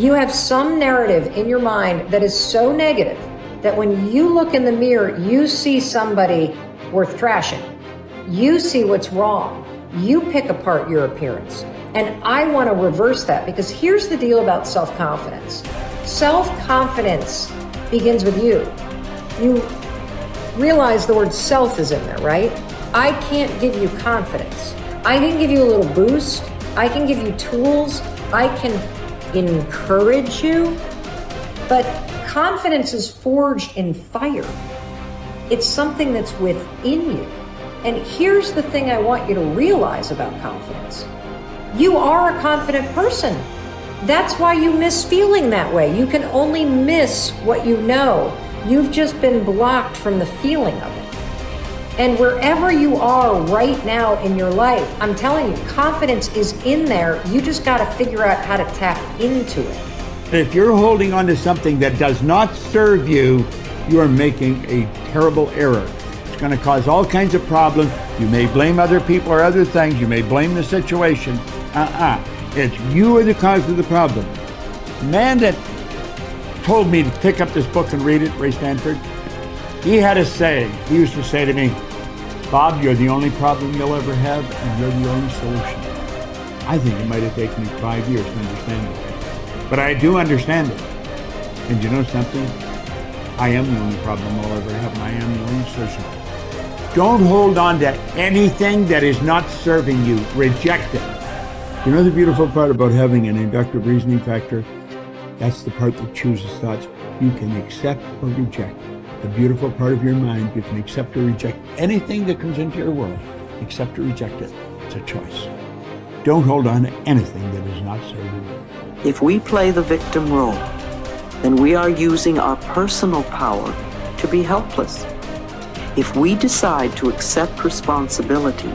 You have some narrative in your mind that is so negative that when you look in the mirror, you see somebody worth trashing. You see what's wrong. You pick apart your appearance. And I want to reverse that, because here's the deal about self-confidence. Self-confidence begins with you. You realize the word self is in there, right? I can't give you confidence. I can give you a little boost. I can give you tools. I can encourage you. But confidence is forged in fire. It's something that's within you. And here's the thing I want you to realize about confidence. You are a confident person. That's why you miss feeling that way. You can only miss what you know. You've just been blocked from the feeling of it. And wherever you are right now in your life, I'm telling you, confidence is in there. You just got to figure out how to tap into it. If you're holding on to something that does not serve you, you are making a terrible error. It's going to cause all kinds of problems. You may blame other people or other things. You may blame the situation. It's you are the cause of the problem. The man that told me to pick up this book and read it, Ray Stanford, he had a saying. He used to say to me, Bob, you're the only problem you'll ever have, and you're the only solution. I think it might have taken me 5 years to understand it. But I do understand it. And you know something? I am the only problem I'll ever have, and I am the only solution. Don't hold on to anything that is not serving you. Reject it. You know the beautiful part about having an inductive reasoning factor? That's the part that chooses thoughts. You can accept or reject. The beautiful part of your mind, you can accept or reject anything that comes into your world. Accept or reject it. It's a choice. Don't hold on to anything that is not serving you. If we play the victim role, then we are using our personal power to be helpless. If we decide to accept responsibility,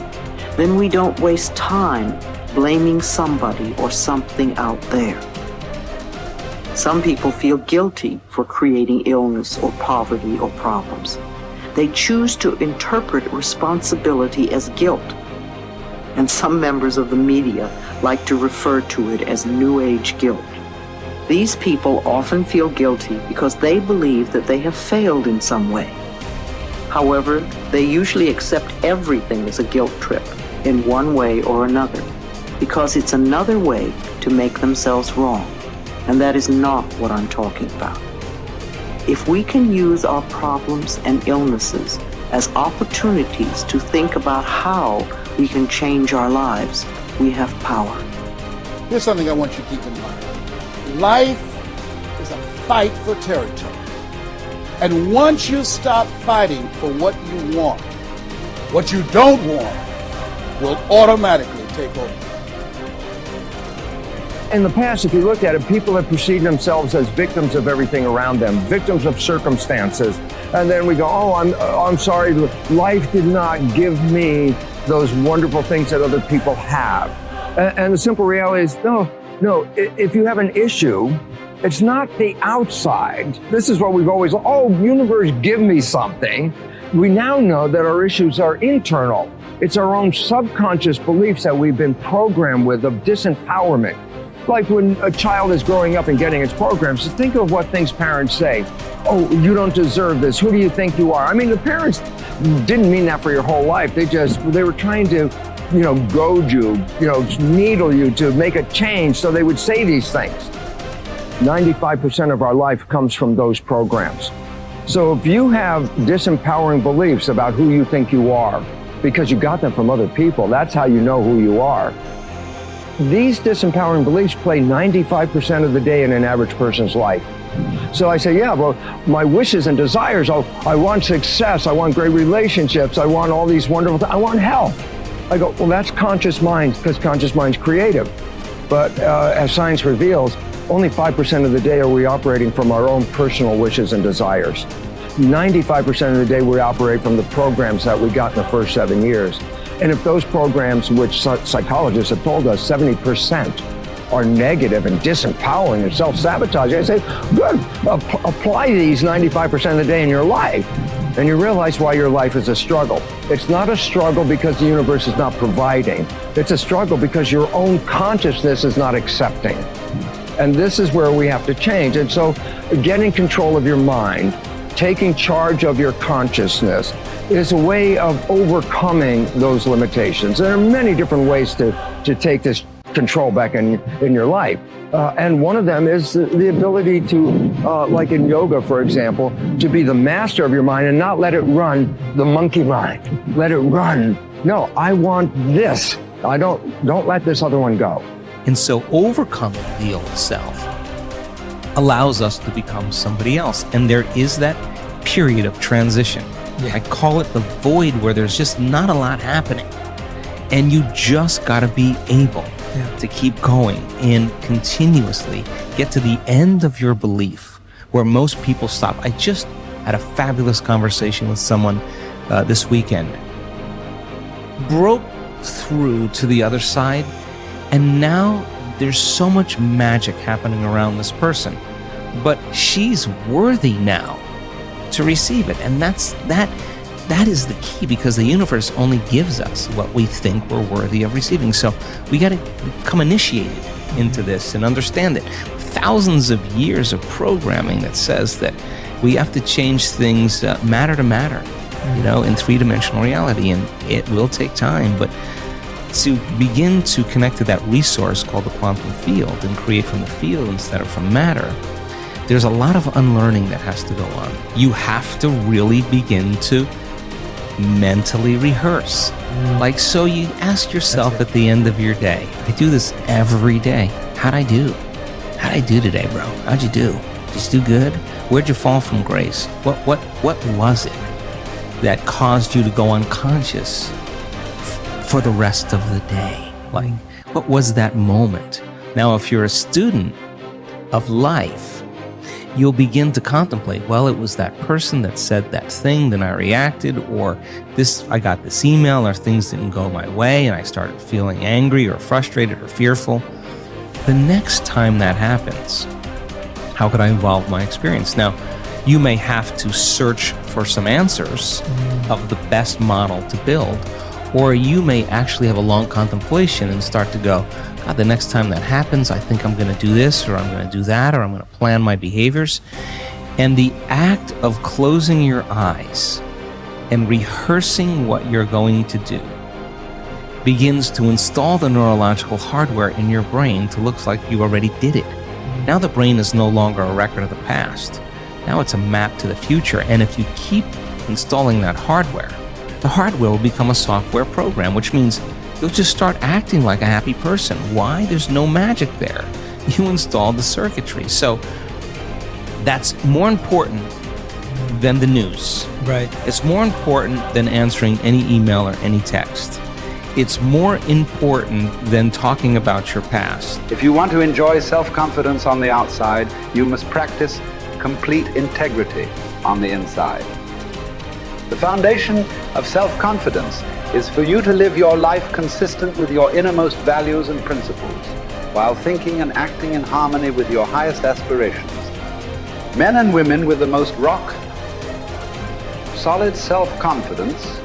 then we don't waste time blaming somebody or something out there. Some people feel guilty for creating illness or poverty or problems. They choose to interpret responsibility as guilt. And some members of the media like to refer to it as New Age guilt. These people often feel guilty because they believe that they have failed in some way. However, they usually accept everything as a guilt trip in one way or another, because it's another way to make themselves wrong. And that is not what I'm talking about. If we can use our problems and illnesses as opportunities to think about how we can change our lives, we have power. Here's something I want you to keep in mind. Life is a fight for territory. And once you stop fighting for what you want, what you don't want will automatically take over. In the past, if you look at it, people have perceived themselves as victims of everything around them, victims of circumstances. And then we go, I'm sorry, life did not give me those wonderful things that other people have. And the simple reality is, no, if you have an issue, it's not the outside. This is what we've always, universe, give me something. We now know that our issues are internal. It's our own subconscious beliefs that we've been programmed with of disempowerment. Like when a child is growing up and getting its programs, so think of what things parents say. Oh, you don't deserve this. Who do you think you are? I mean, the parents didn't mean that for your whole life. They were trying to, goad you, needle you to make a change. So they would say these things. 95% of our life comes from those programs. So if you have disempowering beliefs about who you think you are, because you got them from other people, that's how you know who you are. These disempowering beliefs play 95% of the day in an average person's life. So I say, my wishes and desires, I want success, I want great relationships, I want all these wonderful things, I want health. I go, that's conscious mind, because conscious mind's creative. But as science reveals, only 5% of the day are we operating from our own personal wishes and desires. 95% of the day we operate from the programs that we got in the first 7 years. And if those programs, which psychologists have told us 70% are negative and disempowering and self-sabotaging, I say, good, apply these 95% of the day in your life, and you realize why your life is a struggle. It's not a struggle because the universe is not providing. It's a struggle because your own consciousness is not accepting. And this is where we have to change. And so getting control of your mind, taking charge of your consciousness is a way of overcoming those limitations. There are many different ways to take this control back in your life. And one of them is the ability to, like in yoga, for example, to be the master of your mind and not let it run the monkey mind. Let it run. No, I want this. Don't let this other one go. And so overcoming the old self allows us to become somebody else. And there is that period of transition. I call it the void, where there's just not a lot happening. And you just got to be able to keep going and continuously get to the end of your belief, where most people stop. I just had a fabulous conversation with someone this weekend. Broke through to the other side, and now there's so much magic happening around this person. But she's worthy now to receive it. And that is the key, because the universe only gives us what we think we're worthy of receiving. So we got to become initiated into this and understand it. Thousands of years of programming that says that we have to change things matter to matter, in three-dimensional reality. And it will take time, but to begin to connect to that resource called the quantum field and create from the field instead of from matter, there's a lot of unlearning that has to go on. You have to really begin to mentally rehearse. Like, so you ask yourself at the end of your day, I do this every day. How'd I do? How'd I do today, bro? How'd you do? Did you do good? Where'd you fall from grace? What was it that caused you to go unconscious for the rest of the day? Like, what was that moment? Now, if you're a student of life, you'll begin to contemplate, well, it was that person that said that thing, then I reacted, or I got this email, or things didn't go my way, and I started feeling angry or frustrated or fearful. The next time that happens, how could I evolve my experience? Now, you may have to search for some answers of the best model to build, or you may actually have a long contemplation and start to go, God, the next time that happens, I think I'm going to do this, or I'm going to do that, or I'm going to plan my behaviors. And the act of closing your eyes and rehearsing what you're going to do begins to install the neurological hardware in your brain to look like you already did it. Now the brain is no longer a record of the past. Now it's a map to the future. And if you keep installing that hardware, the hardware will become a software program, which means you'll just start acting like a happy person. Why? There's no magic there. You installed the circuitry. So that's more important than the news. Right. It's more important than answering any email or any text. It's more important than talking about your past. If you want to enjoy self-confidence on the outside, you must practice complete integrity on the inside. The foundation of self-confidence is for you to live your life consistent with your innermost values and principles, while thinking and acting in harmony with your highest aspirations. Men and women with the most solid self-confidence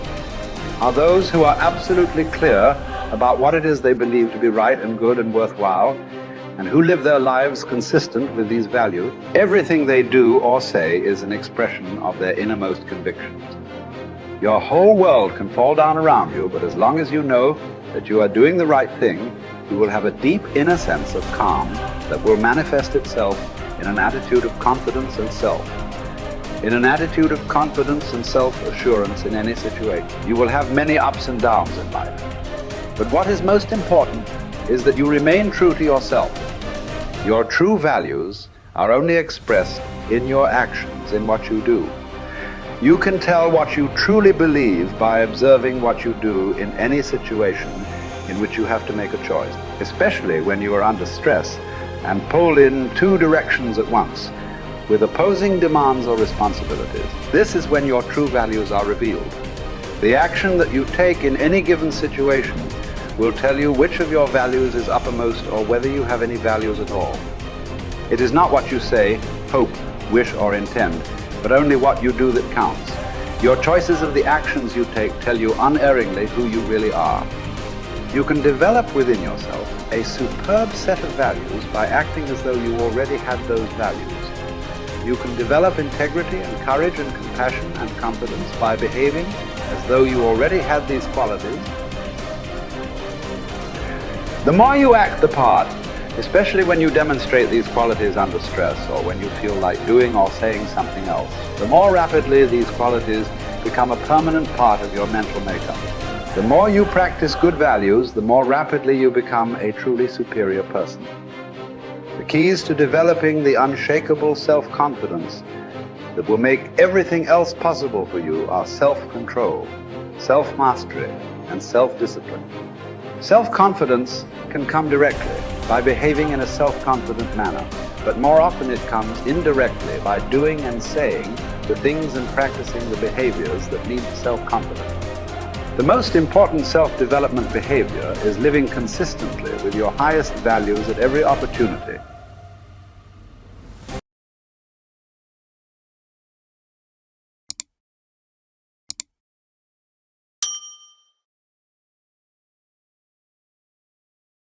are those who are absolutely clear about what it is they believe to be right and good and worthwhile, and who live their lives consistent with these values. Everything they do or say is an expression of their innermost convictions. Your whole world can fall down around you, but as long as you know that you are doing the right thing, you will have a deep inner sense of calm that will manifest itself in an attitude of confidence and self. In an attitude of confidence and self-assurance in any situation. You will have many ups and downs in life. But what is most important is that you remain true to yourself. Your true values are only expressed in your actions, in what you do. You can tell what you truly believe by observing what you do in any situation in which you have to make a choice, especially when you are under stress and pulled in two directions at once, with opposing demands or responsibilities. This is when your true values are revealed. The action that you take in any given situation will tell you which of your values is uppermost or whether you have any values at all. It is not what you say, hope, wish, or intend, but only what you do that counts. Your choices of the actions you take tell you unerringly who you really are. You can develop within yourself a superb set of values by acting as though you already had those values. You can develop integrity and courage and compassion and confidence by behaving as though you already had these qualities. The more you act the part, especially when you demonstrate these qualities under stress or when you feel like doing or saying something else, the more rapidly these qualities become a permanent part of your mental makeup. The more you practice good values, the more rapidly you become a truly superior person. The keys to developing the unshakable self-confidence that will make everything else possible for you are self-control, self-mastery, and self-discipline. Self-confidence can come directly by behaving in a self-confident manner, but more often it comes indirectly by doing and saying the things and practicing the behaviors that lead to self-confidence. The most important self-development behavior is living consistently with your highest values at every opportunity